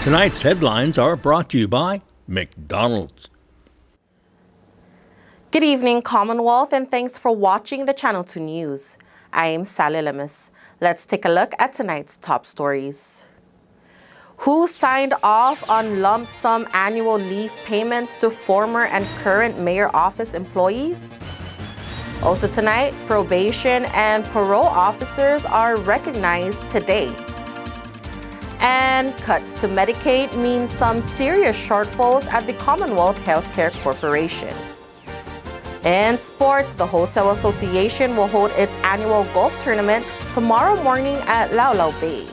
Tonight's headlines are brought to you by McDonald's. Good evening, Commonwealth, and thanks for watching the Channel 2 News. I am Sally Lemus. Let's take a look at tonight's top stories. Who signed off on lump sum annual leave payments to former and current mayor office employees? Also tonight, probation and parole officers are recognized today. And cuts to Medicaid mean some serious shortfalls at the Commonwealth Healthcare Corporation. In sports, the Hotel Association will hold its annual golf tournament tomorrow morning at Lau Lau Bay.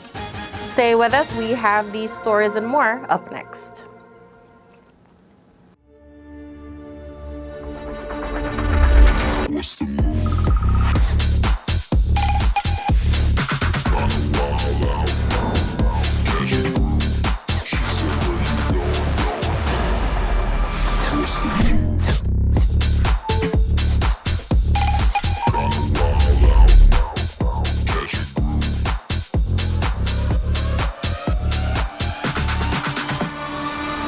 Stay with us, we have these stories and more up next. What's the move? Kinda wild out. Catch a groove. She said, where you going? What's the move? Kinda wild out. Catch a groove.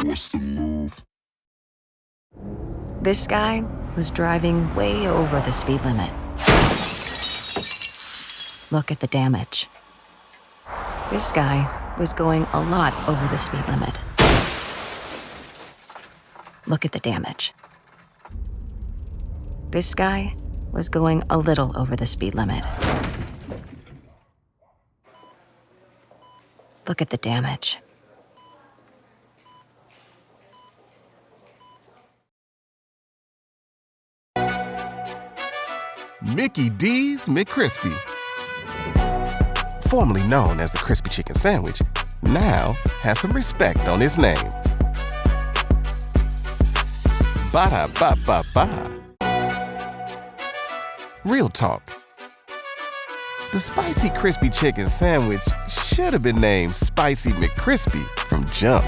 What's the move? This guy was driving way over the speed limit. Look at the damage. This guy was going a lot over the speed limit. Look at the damage. This guy was going a little over the speed limit. Look at the damage. Mickey D's McCrispy. Formerly known as the Crispy Chicken Sandwich, now has some respect on his name. Ba-da-ba-ba-ba. Real talk. The Spicy Crispy Chicken Sandwich should have been named Spicy McCrispy from jump.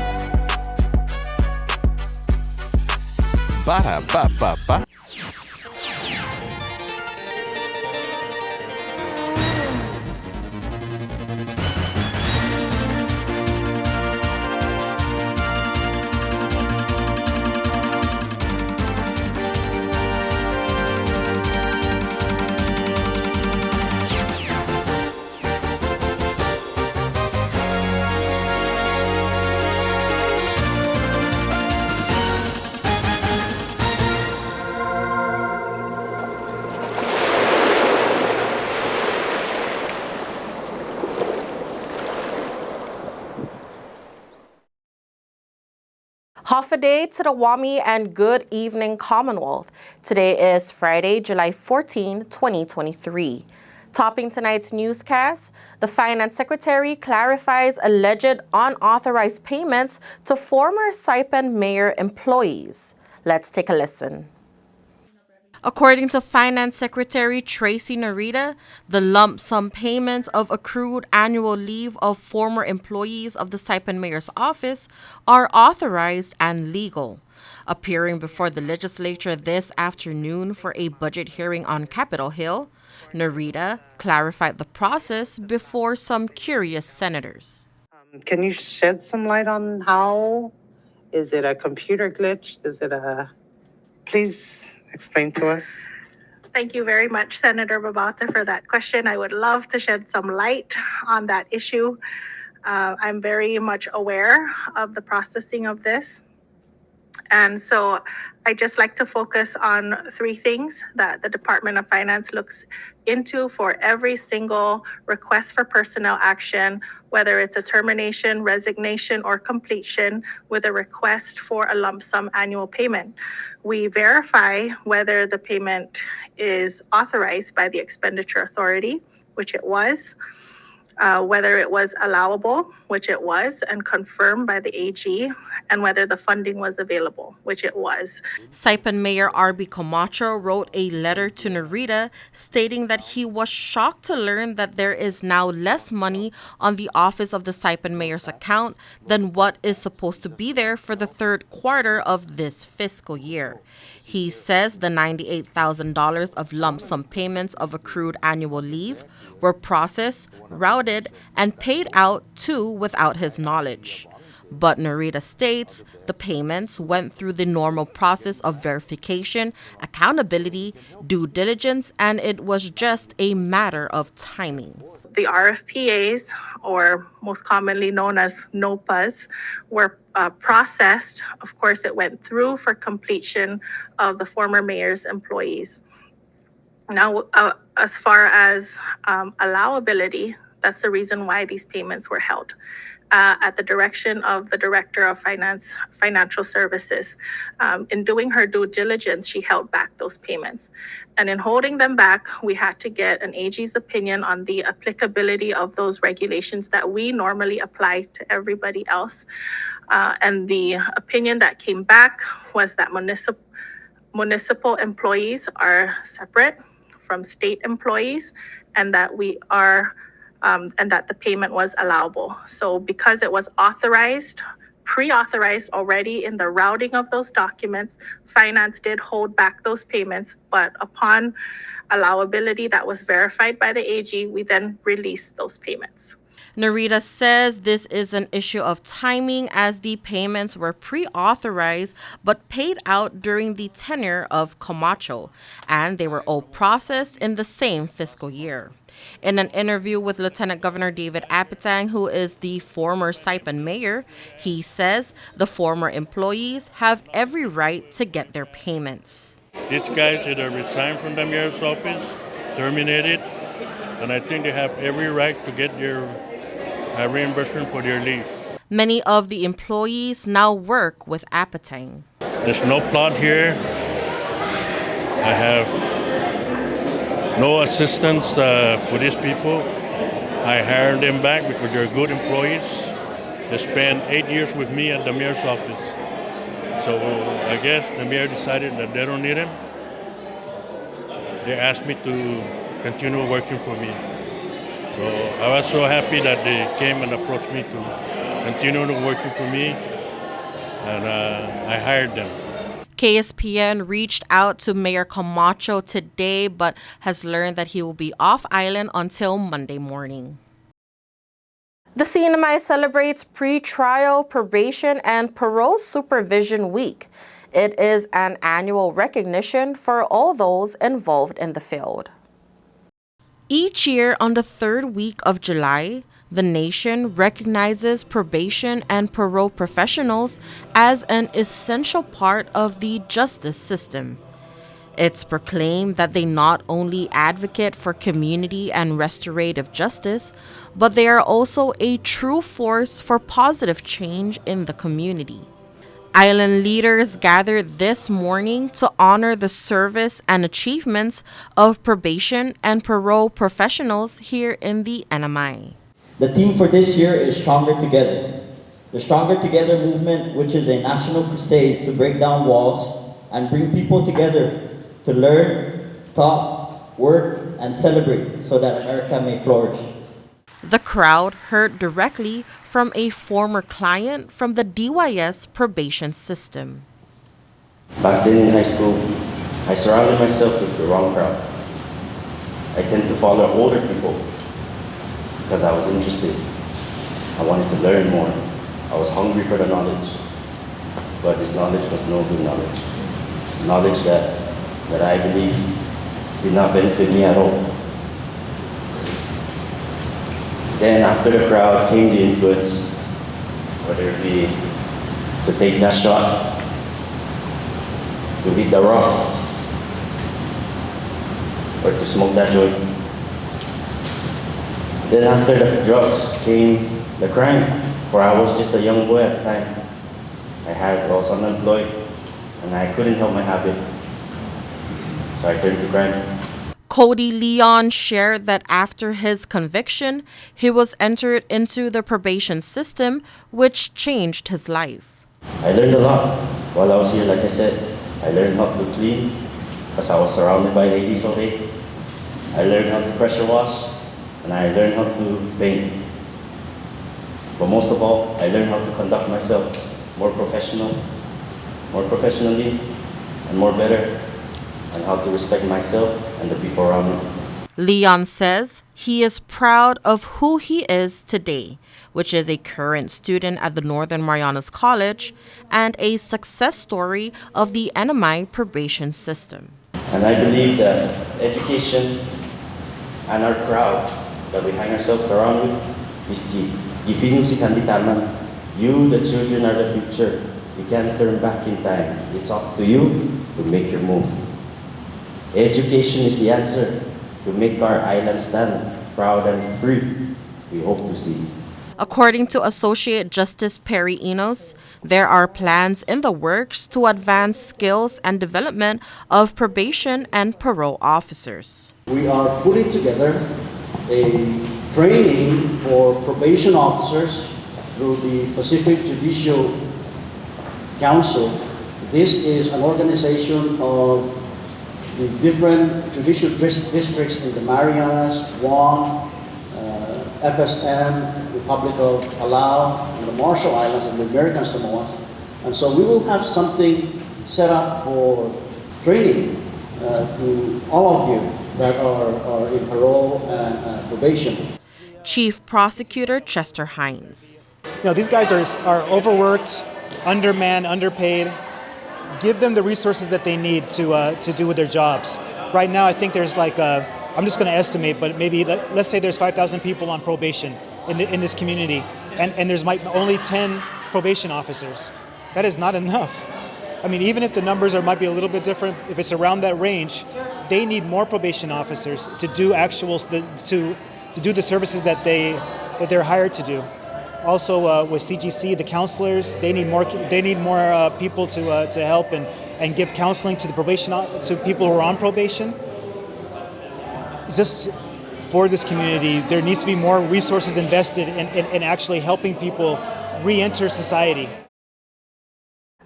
Ba-da-ba-ba-ba. Half a day to the Wami and good evening, Commonwealth. Today is Friday, July 14, 2023. Topping tonight's newscast, the Finance Secretary clarifies alleged unauthorized payments to former Saipan mayor employees. Let's take a listen. According to Finance Secretary Tracy Narita, the lump sum payments of accrued annual leave of former employees of the Saipan Mayor's office are authorized and legal. Appearing before the legislature this afternoon for a budget hearing on Capitol Hill, Narita clarified the process before some curious senators. Can you shed some light on how? Is it a computer glitch? Please explain to us. Thank you very much, Senator Babata, for that question. I would love to shed some light on that issue. I'm very much aware of the processing of this. And so I just like to focus on three things that the Department of Finance looks into for every single request for personnel action, whether it's a termination, resignation, or completion with a request for a lump sum annual payment. We verify whether the payment is authorized by the expenditure authority, which it was, whether it was allowable, which it was, and confirmed by the AG, and whether the funding was available, which it was. Saipan Mayor R.B. Camacho wrote a letter to Narita stating that he was shocked to learn that there is now less money on the office of the Saipan Mayor's account than what is supposed to be there for the third quarter of this fiscal year. He says the $98,000 of lump sum payments of accrued annual leave were processed, routed, and paid out too without his knowledge. But Narita states the payments went through the normal process of verification, accountability, due diligence, and it was just a matter of timing. The RFPAs, or most commonly known as NOPAs, were processed. Of course, it went through for completion of the former mayor's employees. Now, as far as allowability, that's the reason why these payments were held. At the direction of the Director of Financial Services. In doing her due diligence, she held back those payments. And in holding them back, we had to get an AG's opinion on the applicability of those regulations that we normally apply to everybody else. And the opinion that came back was that municipal employees are separate from state employees, and that we are and that the payment was allowable. So because it was authorized, pre-authorized already in the routing of those documents, finance did hold back those payments, but upon allowability that was verified by the AG, we then released those payments. Narita says this is an issue of timing as the payments were pre-authorized but paid out during the tenure of Camacho, and they were all processed in the same fiscal year. In an interview with Lieutenant Governor David Apatang, who is the former Saipan mayor, he says the former employees have every right to get their payments. These guys either resign from the mayor's office, terminated, and I think they have every right to get their reimbursement for their leave. Many of the employees now work with Apatang. There's no plot here. I have no assistance for these people. I hired them back because they're good employees. They spent 8 years with me at the mayor's office. So I guess the mayor decided that they don't need him. They asked me to continue working for me. So I was so happy that they came and approached me to continue working for me, and I hired them. KSPN reached out to Mayor Camacho today, but has learned that he will be off island until Monday morning. The CNMI celebrates pre-trial, probation, and parole supervision week. It is an annual recognition for all those involved in the field. Each year on the third week of July, the nation recognizes probation and parole professionals as an essential part of the justice system. It's proclaimed that they not only advocate for community and restorative justice, but they are also a true force for positive change in the community. Island leaders gathered this morning to honor the service and achievements of probation and parole professionals here in the NMI. The theme for this year is Stronger Together. The Stronger Together movement, which is a national crusade to break down walls and bring people together to learn, talk, work, and celebrate so that America may flourish. The crowd heard directly from a former client from the DYS probation system. Back then in high school, I surrounded myself with the wrong crowd. I tend to follow older people because I was interested. I wanted to learn more. I was hungry for the knowledge. But this knowledge was no good knowledge. Knowledge that I believe did not benefit me at all. Then after the crowd came the influence, whether it be to take that shot, to hit the rock, or to smoke that joint. Then after the drugs came the crime, for I was just a young boy at the time. I was unemployed and I couldn't help my habit, so I turned to crime. Cody Leon shared that after his conviction, he was entered into the probation system, which changed his life. I learned a lot while I was here, like I said. I learned how to clean because I was surrounded by ladies all day. I learned how to pressure wash, and I learned how to paint. But most of all, I learned how to conduct myself more professionally, and more better, and how to respect myself and the people around me. Leon says he is proud of who he is today, which is a current student at the Northern Marianas College and a success story of the NMI probation system. And I believe that education and our crowd that we hang ourselves around with is key. Gifinusikan di taman. You, the children, are the future. You can't turn back in time. It's up to you to make your move. Education is the answer to make our island stand proud and free. We hope to see. According to Associate Justice Perry Enos, there are plans in the works to advance skills and development of probation and parole officers. We are putting together a training for probation officers through the Pacific Judicial Council. This is an organization of the different judicial districts in the Marianas, Guam, FSM, Republic of Palau, and the Marshall Islands and the American Samoa. And so we will have something set up for training to all of you that are in parole and probation. Chief Prosecutor Chester Hines. You know, these guys are overworked, undermanned, underpaid. Give them the resources that they need to do with their jobs. Right now, I think there's like I'm just going to estimate, but maybe let's say there's 5,000 people on probation in this community, and there's only 10 probation officers. That is not enough. I mean, even if the numbers might be a little bit different, if it's around that range, they need more probation officers to do to do the services that they're hired to do. Also, with CGC, the counselors, they need more people to help and give counseling to the to people who are on probation. Just for this community, there needs to be more resources invested in actually helping people re-enter society.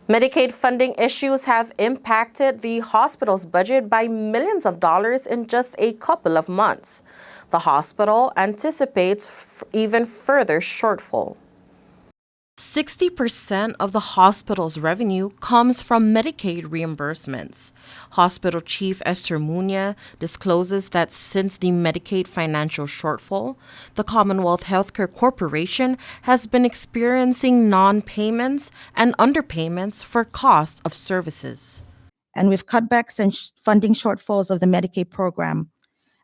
Medicaid funding issues have impacted the hospital's budget by millions of dollars in just a couple of months. The hospital anticipates even further shortfall. 60% of the hospital's revenue comes from Medicaid reimbursements. Hospital Chief Esther Muña discloses that since the Medicaid financial shortfall, the Commonwealth Healthcare Corporation has been experiencing non-payments and underpayments for cost of services. And with cutbacks and funding shortfalls of the Medicaid program,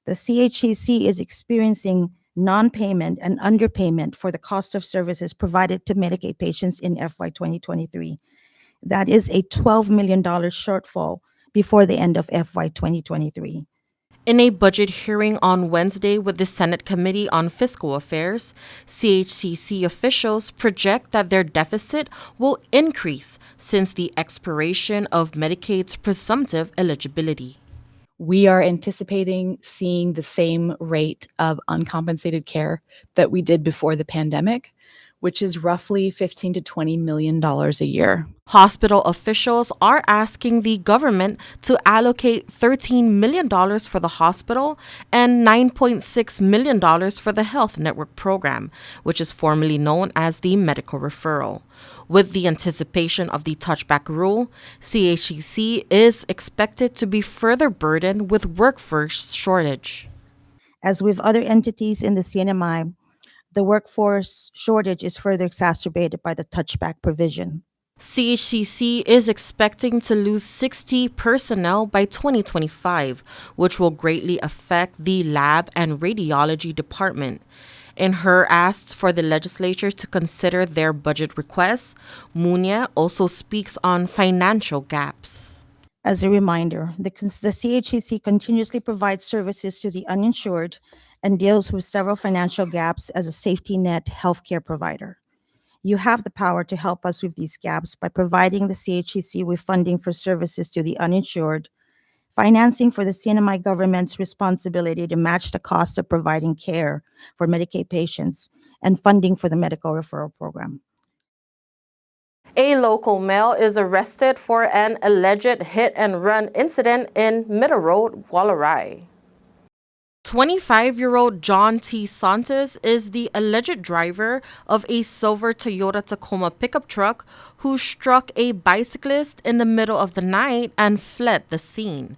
the CHCC is experiencing non-payment and underpayment for the cost of services provided to Medicaid patients in FY 2023. That is a $12 million shortfall before the end of FY 2023. In a budget hearing on Wednesday with the Senate Committee on Fiscal Affairs, CHCC officials project that their deficit will increase since the expiration of Medicaid's presumptive eligibility. We are anticipating seeing the same rate of uncompensated care that we did before the pandemic, which is roughly $15 to $20 million a year. Hospital officials are asking the government to allocate $13 million for the hospital and $9.6 million for the Health Network program, which is formerly known as the Medical Referral. With the anticipation of the touchback rule, CHCC is expected to be further burdened with workforce shortage. As with other entities in the CNMI, the workforce shortage is further exacerbated by the touchback provision. CHCC is expecting to lose 60 personnel by 2025, which will greatly affect the lab and radiology department. In her ask for the legislature to consider their budget requests, Muña also speaks on financial gaps. As a reminder, the CHCC continuously provides services to the uninsured and deals with several financial gaps as a safety net healthcare provider. You have the power to help us with these gaps by providing the CHCC with funding for services to the uninsured, financing for the CNMI government's responsibility to match the cost of providing care for Medicaid patients, and funding for the medical referral program. A local male is arrested for an alleged hit-and-run incident in Middle Road, Wallarai. 25-year-old John T. Santos is the alleged driver of a silver Toyota Tacoma pickup truck who struck a bicyclist in the middle of the night and fled the scene.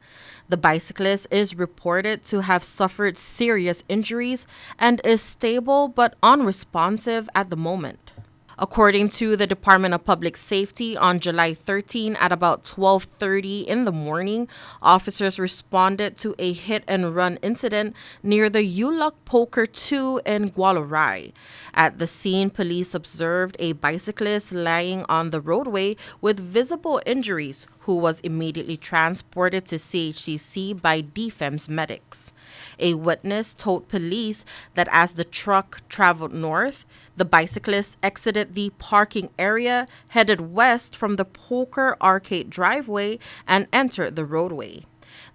The bicyclist is reported to have suffered serious injuries and is stable but unresponsive at the moment. According to the Department of Public Safety, on July 13 at about 12:30 in the morning, officers responded to a hit-and-run incident near the Uluk Poker 2 in Gualarai. At the scene, police observed a bicyclist lying on the roadway with visible injuries, who was immediately transported to CHCC by DFEM's medics. A witness told police that as the truck traveled north, the bicyclist exited the parking area, headed west from the poker arcade driveway, and entered the roadway.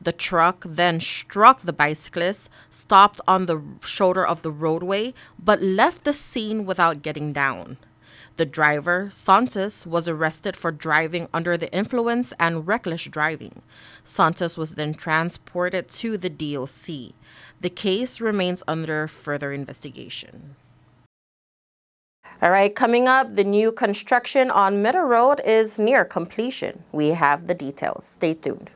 The truck then struck the bicyclist, stopped on the shoulder of the roadway, but left the scene without getting down. The driver, Santos, was arrested for driving under the influence and reckless driving. Santos was then transported to the DOC. The case remains under further investigation. All right, coming up, the new construction on Middle Road is near completion. We have the details. Stay tuned.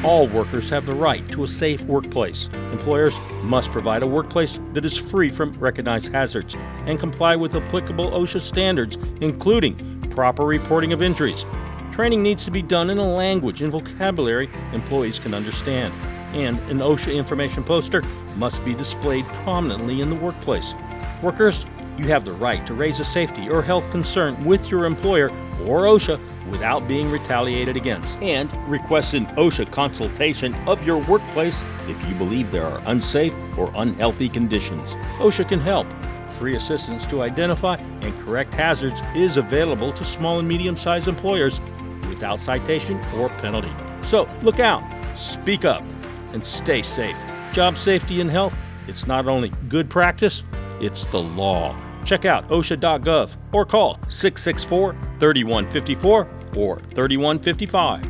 All workers have the right to a safe workplace. Employers must provide a workplace that is free from recognized hazards and comply with applicable OSHA standards, including proper reporting of injuries. Training needs to be done in a language and vocabulary employees can understand, and an OSHA information poster must be displayed prominently in the workplace. Workers, you have the right to raise a safety or health concern with your employer or OSHA without being retaliated against, and request an OSHA consultation of your workplace if you believe there are unsafe or unhealthy conditions. OSHA can help. Free assistance to identify and correct hazards is available to small and medium-sized employers without citation or penalty. So look out, speak up, and stay safe. Job safety and health, it's not only good practice, it's the law. Check out OSHA.gov or call 664-3154 or 3155.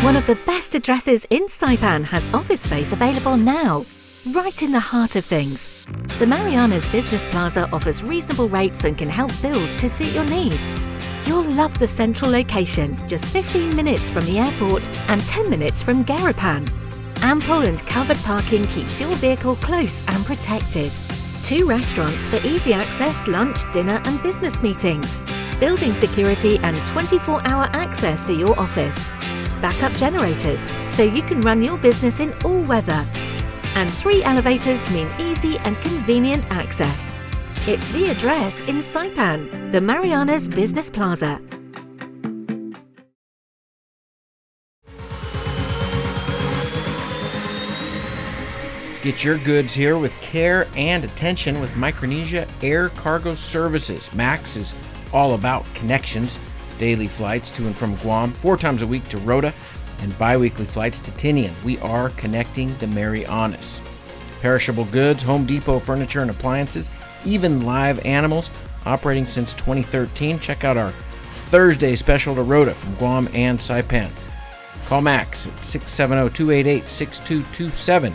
One of the best addresses in Saipan has office space available now, right in the heart of things. The Marianas Business Plaza offers reasonable rates and can help build to suit your needs. You'll love the central location, just 15 minutes from the airport and 10 minutes from Garapan. Ample and covered parking keeps your vehicle close and protected. 2 restaurants for easy access, lunch, dinner and business meetings. Building security and 24-hour access to your office. Backup generators, so you can run your business in all weather. And 3 elevators mean easy and convenient access. It's the address in Saipan, the Marianas Business Plaza. Get your goods here with care and attention with Micronesia Air Cargo Services. MAX is all about connections. Daily flights to and from Guam, 4 times a week to Rota, and bi-weekly flights to Tinian. We are connecting the Marianas. Perishable goods, Home Depot furniture and appliances, even live animals, operating since 2013. Check out our Thursday special to Rota from Guam and Saipan. Call Max at 670-288-6227.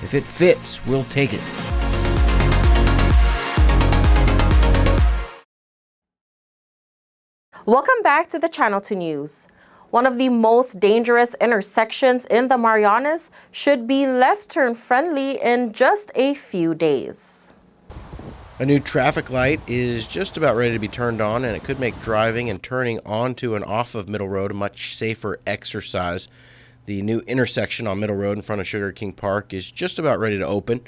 If it fits, we'll take it. Welcome back to the Channel 2 News. One of the most dangerous intersections in the Marianas should be left turn friendly in just a few days. A new traffic light is just about ready to be turned on, and it could make driving and turning onto and off of Middle Road a much safer exercise. The new intersection on Middle Road in front of Sugar King Park is just about ready to open.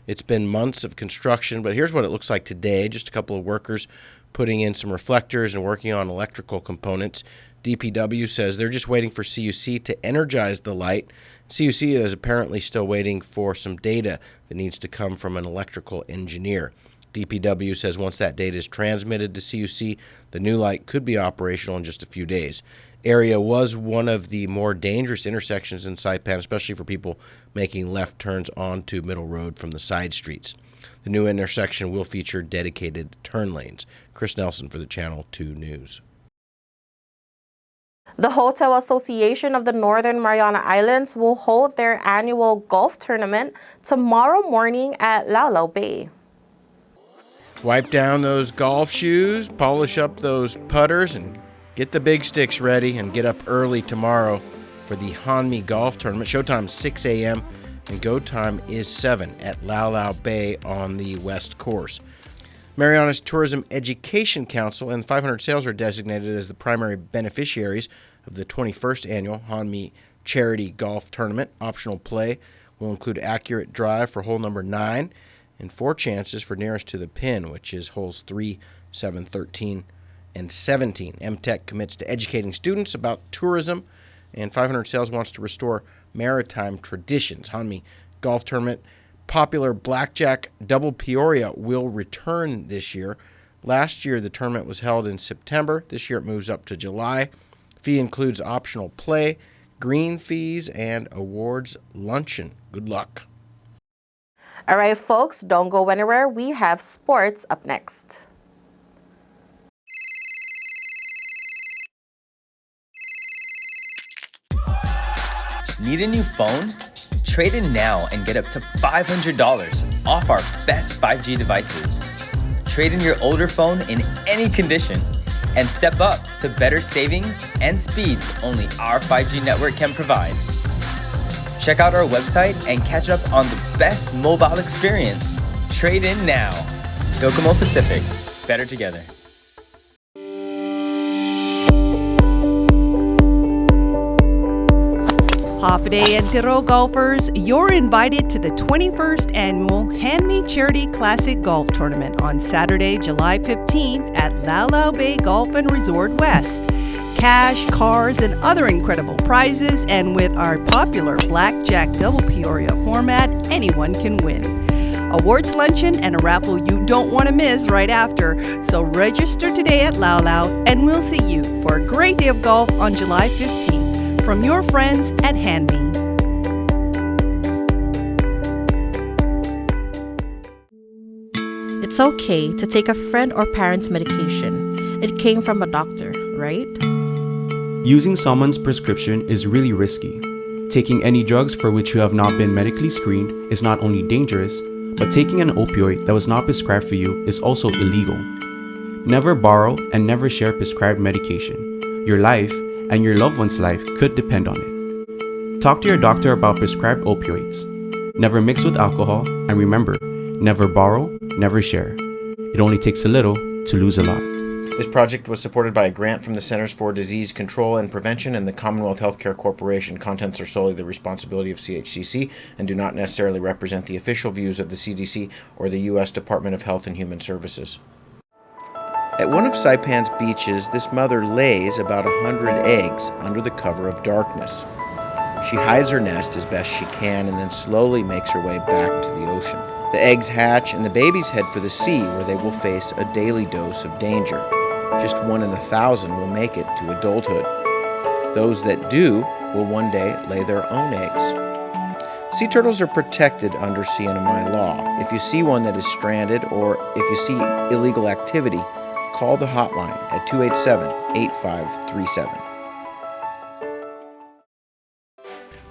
It's been months of construction, but here's what it looks like today. Just a couple of workers putting in some reflectors and working on electrical components. DPW says they're just waiting for CUC to energize the light. CUC is apparently still waiting for some data that needs to come from an electrical engineer. DPW says once that data is transmitted to CUC, the new light could be operational in just a few days. Area was one of the more dangerous intersections in Saipan, especially for people making left turns onto Middle Road from the side streets. The new intersection will feature dedicated turn lanes. Chris Nelson for the Channel 2 News. The Hotel Association of the Northern Mariana Islands will hold their annual golf tournament tomorrow morning at Laulau Bay. Wipe down those golf shoes, polish up those putters, and get the big sticks ready and get up early tomorrow for the Hanmi Golf Tournament. Showtime 6 a.m. and go time is 7 at Laulau Bay on the west course. Mariana's Tourism Education Council and 500 Sales are designated as the primary beneficiaries of the 21st annual Hanmi Charity Golf Tournament. Optional play will include accurate drive for hole number 9 and 4 chances for nearest to the pin, which is holes 3, 7, 13, and 17. MTech commits to educating students about tourism, and 500 Sales wants to restore maritime traditions. Hanmi Golf Tournament popular blackjack double Peoria will return this year. Last year, the tournament was held in September. This year, it moves up to July. Fee includes optional play, green fees, and awards luncheon. Good luck. All right, folks, don't go anywhere. We have sports up next. Need a new phone? Trade in now and get up to $500 off our best 5G devices. Trade in your older phone in any condition and step up to better savings and speeds only our 5G network can provide. Check out our website and catch up on the best mobile experience. Trade in now. Docomo Pacific. Better together. Hafaday and Tiro golfers, you're invited to the 21st annual Hanmi Charity Classic Golf Tournament on Saturday, July 15th at Laulau Bay Golf and Resort West. Cash, cars, and other incredible prizes, and with our popular Blackjack Double Peoria format, anyone can win. Awards luncheon and a raffle you don't want to miss right after, so register today at Laulau, and we'll see you for a great day of golf on July 15th. From your friends at Hanmi. It's okay to take a friend or parent's medication. It came from a doctor, right? Using someone's prescription is really risky. Taking any drugs for which you have not been medically screened is not only dangerous, but taking an opioid that was not prescribed for you is also illegal. Never borrow and never share prescribed medication. Your life and your loved one's life could depend on it. Talk to your doctor about prescribed opioids. Never mix with alcohol, and remember, never borrow, never share. It only takes a little to lose a lot. This project was supported by a grant from the Centers for Disease Control and Prevention and the Commonwealth Healthcare Corporation. Contents are solely the responsibility of CHCC and do not necessarily represent the official views of the CDC or the U.S. Department of Health and Human Services. At one of Saipan's beaches, this mother lays about 100 eggs under the cover of darkness. She hides her nest as best she can and then slowly makes her way back to the ocean. The eggs hatch and the babies head for the sea, where they will face a daily dose of danger. Just 1 in 1,000 will make it to adulthood. Those that do will one day lay their own eggs. Sea turtles are protected under CNMI law. If you see one that is stranded or if you see illegal activity, call the hotline at 287-8537.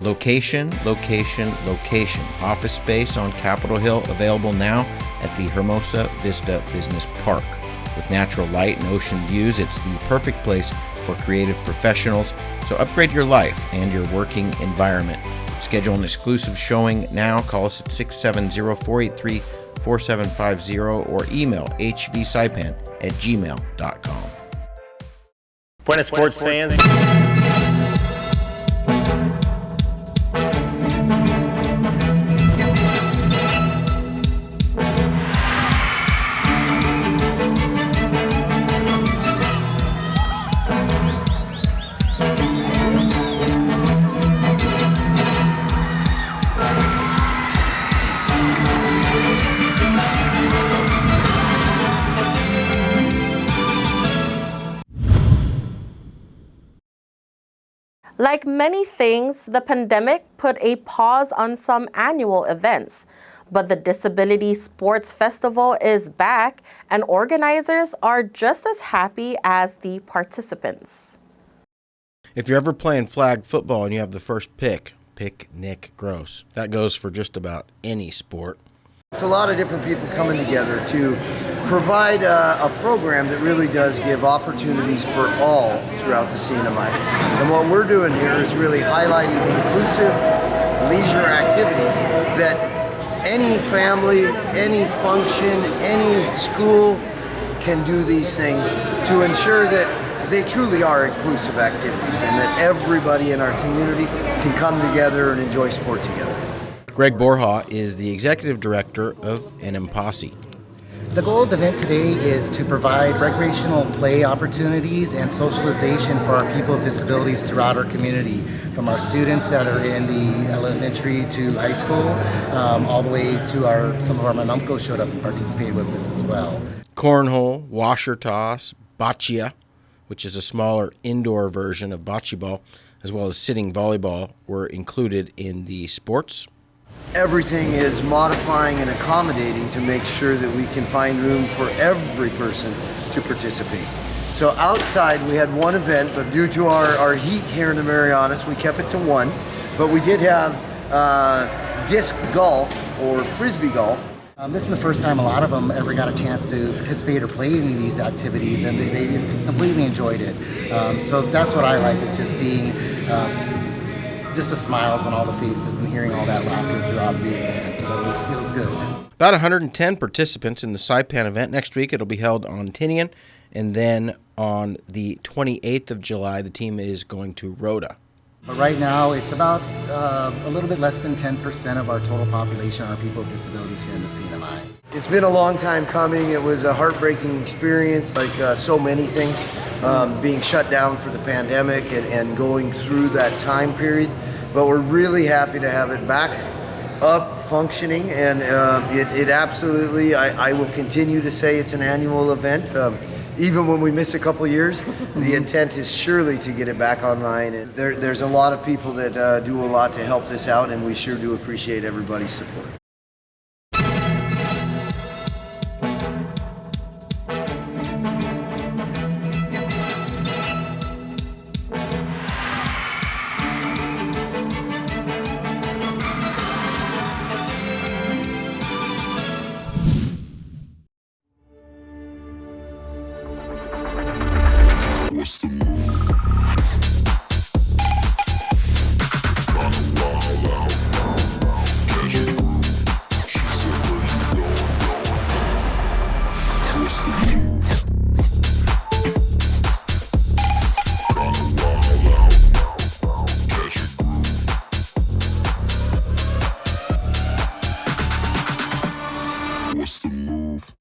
Location, location, location. Office space on Capitol Hill available now at the Hermosa Vista Business Park. With natural light and ocean views, it's the perfect place for creative professionals. So upgrade your life and your working environment. Schedule an exclusive showing now. Call us at 670-483-4750 or email hvsaipan@gmail.com. Buenas sports fans. Like many things, the pandemic put a pause on some annual events. But the Disability Sports Festival is back, and organizers are just as happy as the participants. If you're ever playing flag football and you have the first pick Nick Gross. That goes for just about any sport. It's a lot of different people coming together to provide a program that really does give opportunities for all throughout the CNMI. And what we're doing here is really highlighting inclusive leisure activities that any family, any function, any school can do these things to ensure that they truly are inclusive activities and that everybody in our community can come together and enjoy sport together. Greg Borja is the executive director of NMPOSSE. The goal of the event today is to provide recreational play opportunities and socialization for our people with disabilities throughout our community, from our students that are in the elementary to high school, all the way to some of our Manumco showed up and participated with this as well. Cornhole, washer toss, boccia, which is a smaller indoor version of bocce ball, as well as sitting volleyball, were included in the sports. Everything is modifying and accommodating to make sure that we can find room for every person to participate. So outside we had one event, but due to our heat here in the Marianas, we kept it to one. But we did have disc golf or frisbee golf. This is the first time a lot of them ever got a chance to participate or play any of these activities, and they completely enjoyed it. So that's what I like, is just seeing just the smiles on all the faces and hearing all that laughter throughout the event. So it was good. About 110 participants in the Saipan event. Next week it'll be held on Tinian, and then on the 28th of July the team is going to Rhoda. But right now it's about a little bit less than 10% of our total population are people with disabilities here in the CNMI. It's been a long time coming. It was a heartbreaking experience, like so many things, being shut down for the pandemic and going through that time period. But we're really happy to have it back up, functioning, and it absolutely, I will continue to say it's an annual event. Even when we miss a couple years, the intent is surely to get it back online. And there's a lot of people that do a lot to help this out, and we sure do appreciate everybody's support. What's the move? Tryna wild out, catch a groove. She said, where you going? What's the move? Tryna wild out, catch a groove. What's the move?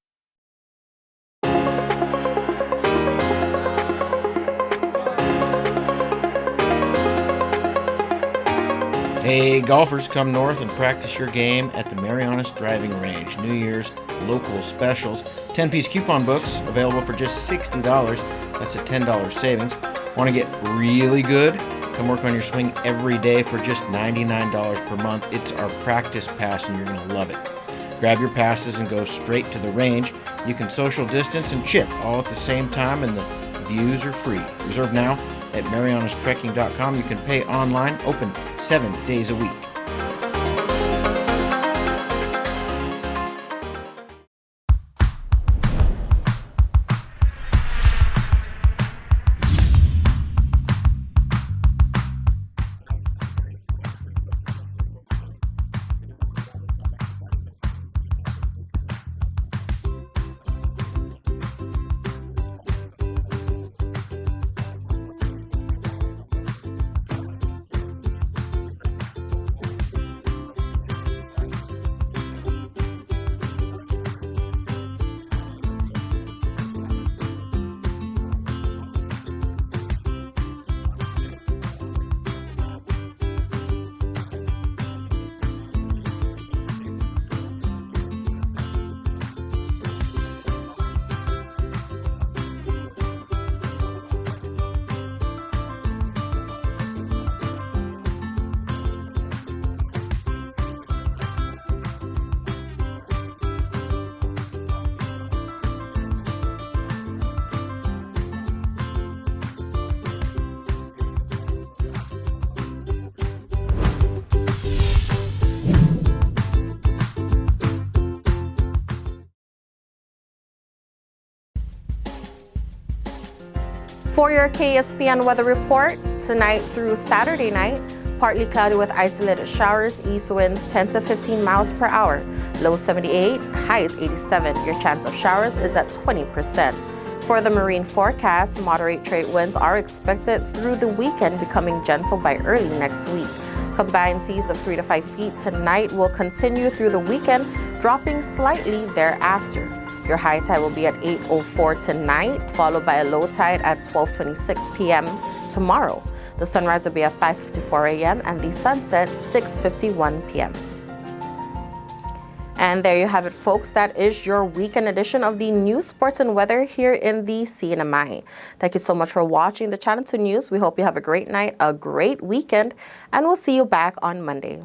Hey, golfers, come north and practice your game at the Marianas Driving Range. New Year's local specials. 10-piece coupon books available for just $60. That's a $10 savings. Want to get really good? Come work on your swing every day for just $99 per month. It's our practice pass and you're going to love it. Grab your passes and go straight to the range. You can social distance and chip all at the same time, and the views are free. Reserve now at marianastrekking.com. You can pay online, open 7 days a week. For your KSPN weather report, tonight through Saturday night, partly cloudy with isolated showers, east winds 10 to 15 miles per hour, low 78, highs 87. Your chance of showers is at 20%. For the marine forecast, moderate trade winds are expected through the weekend, becoming gentle by early next week. Combined seas of 3 to 5 feet tonight will continue through the weekend, dropping slightly thereafter. Your high tide will be at 8:04 tonight, followed by a low tide at 12:26 p.m. tomorrow. The sunrise will be at 5:54 a.m. and the sunset 6:51 p.m. And there you have it, folks. That is your weekend edition of the news, sports, and weather here in the CNMI. Thank you so much for watching the Channel 2 News. We hope you have a great night, a great weekend, and we'll see you back on Monday.